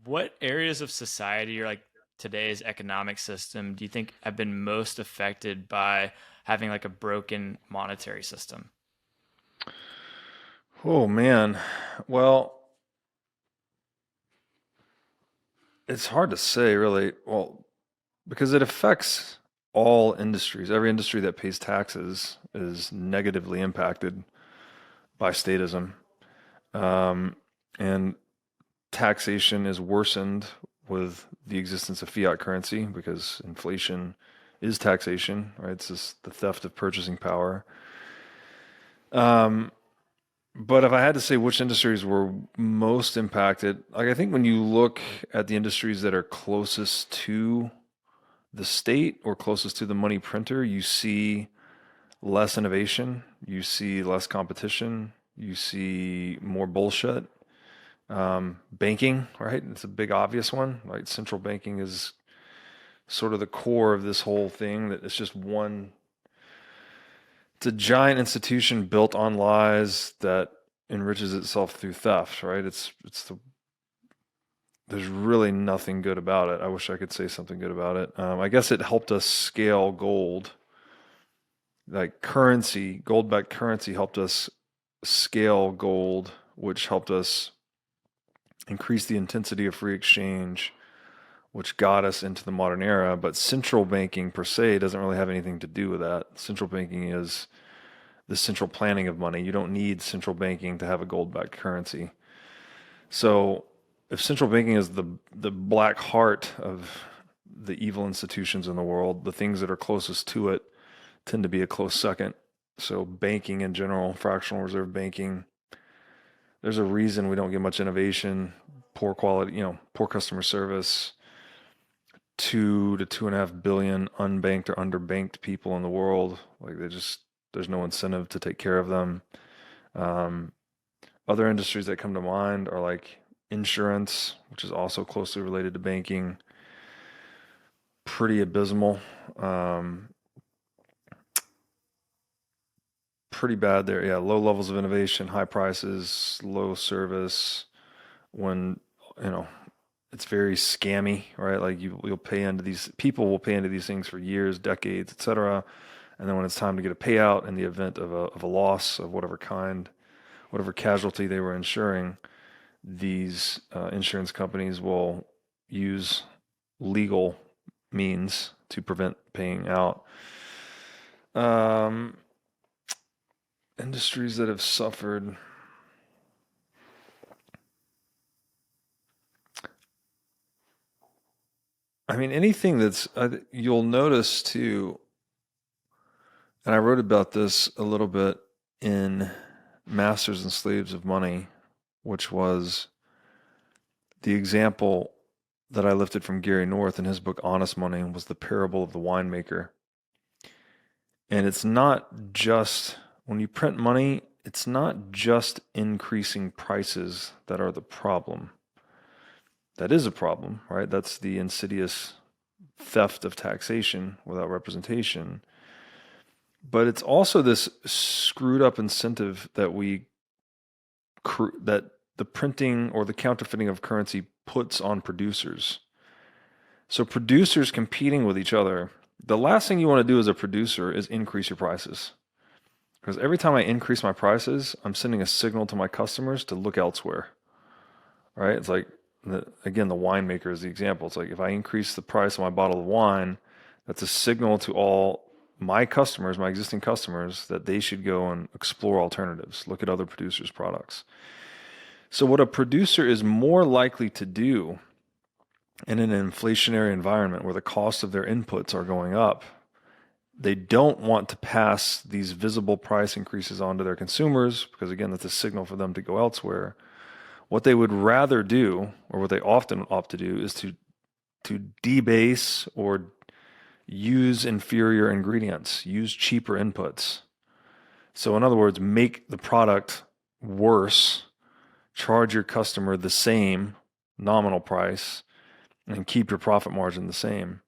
What areas of society or like today's economic system do you think have been most affected by having like a broken monetary system? Oh man. Well, it's hard to say really. Well, because it affects all industries. Every industry that pays taxes is negatively impacted by statism. Um, and taxation is worsened with the existence of fiat currency because inflation is taxation, right? It's just the theft of purchasing power. Um, But if I had to say which industries were most impacted, like I think when you look at the industries that are closest to the state or closest to the money printer, you see less innovation, you see less competition, you see more bullshit. Banking, right? It's a big obvious one. Right? Central banking is sort of the core of this whole thing. That it's just one. It's a giant institution built on lies that enriches itself through theft, right? There's really nothing good about it. I wish I could say something good about it. I guess it helped us scale gold, like currency, gold-backed currency helped us scale gold, which helped us increase the intensity of free exchange, which got us into the modern era. But central banking per se doesn't really have anything to do with that. Central banking is the central planning of money. You don't need central banking to have a gold-backed currency. So if central banking is the black heart of the evil institutions in the world, the things that are closest to it tend to be a close second. So banking in general, fractional reserve banking, there's a reason we don't get much innovation, poor quality, poor customer service, 2 to 2.5 billion unbanked or underbanked people in the world. Like there's no incentive to take care of them. Um, Other industries that come to mind are like insurance, which is also closely related to banking, pretty abysmal. Um, Pretty bad there. Yeah, low levels of innovation, high prices, low service. When you know it's very scammy, right? Like you'll pay into these people will pay into these things for years, decades, etc. And then when it's time to get a payout in the event of a loss of whatever kind, whatever casualty they were insuring, these insurance companies will use legal means to prevent paying out. Um, Industries that have suffered. I mean, anything that's, you'll notice too, and I wrote about this a little bit in Masters and Slaves of Money, which was the example that I lifted from Gary North in his book Honest Money was the parable of the winemaker. And it's not just, when you print money, it's not just increasing prices that are the problem. That is a problem, right? That's the insidious theft of taxation without representation. But it's also this screwed up incentive that the printing or the counterfeiting of currency puts on producers. So producers competing with each other, the last thing you want to do as a producer is increase your prices. Because every time I increase my prices, I'm sending a signal to my customers to look elsewhere. Right? It's like, again, the winemaker is the example. It's like if I increase the price of my bottle of wine, that's a signal to all my customers, my existing customers, that they should go and explore alternatives, look at other producers' products. So, what a producer is more likely to do in an inflationary environment where the cost of their inputs are going up, they don't want to pass these visible price increases on to their consumers because, again, that's a signal for them to go elsewhere. What they would rather do, or what they often opt to do, is to debase or use inferior ingredients, use cheaper inputs. So, in other words, make the product worse, charge your customer the same nominal price, and keep your profit margin the same.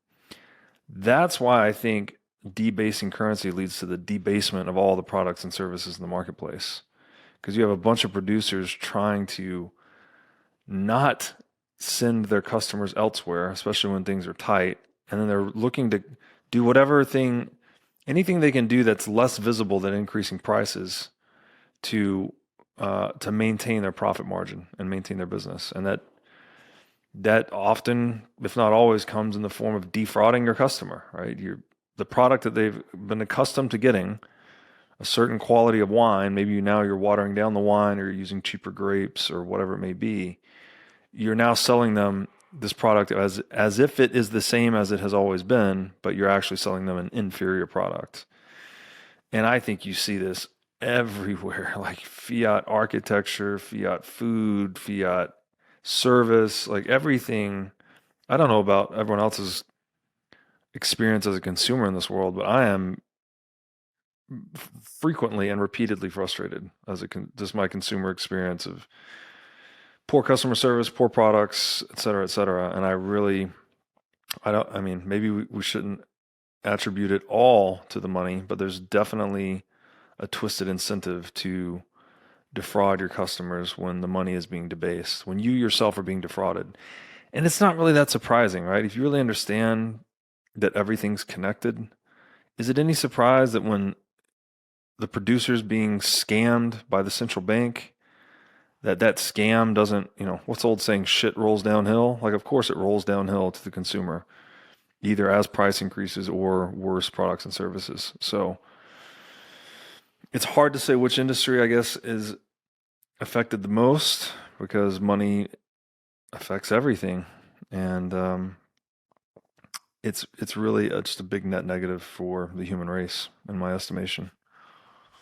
That's why I think debasing currency leads to the debasement of all the products and services in the marketplace. Because you have a bunch of producers trying to not send their customers elsewhere, especially when things are tight, and then they're looking to do whatever thing, anything they can do that's less visible than increasing prices to maintain their profit margin and maintain their business. And that often, if not always, comes in the form of defrauding your customer, right? The product that they've been accustomed to getting, a certain quality of wine, maybe now you're watering down the wine or you're using cheaper grapes or whatever it may be. You're now selling them this product as if it is the same as it has always been, but you're actually selling them an inferior product. And I think you see this everywhere, like Fiat architecture, Fiat food, Fiat service, like everything. I don't know about everyone else's experience as a consumer in this world, but I am frequently and repeatedly frustrated as just my consumer experience of poor customer service, poor products, et cetera, et cetera. And I mean, maybe we shouldn't attribute it all to the money, but there's definitely a twisted incentive to defraud your customers when the money is being debased, when you yourself are being defrauded. And it's not really that surprising, right? If you really understand that everything's connected, is it any surprise that when the producer's being scammed by the central bank, that scam doesn't, what's the old saying, shit rolls downhill? Like, of course it rolls downhill to the consumer, either as price increases or worse products and services. So it's hard to say which industry, I guess, is affected the most because money affects everything. And it's really just a big net negative for the human race, in my estimation.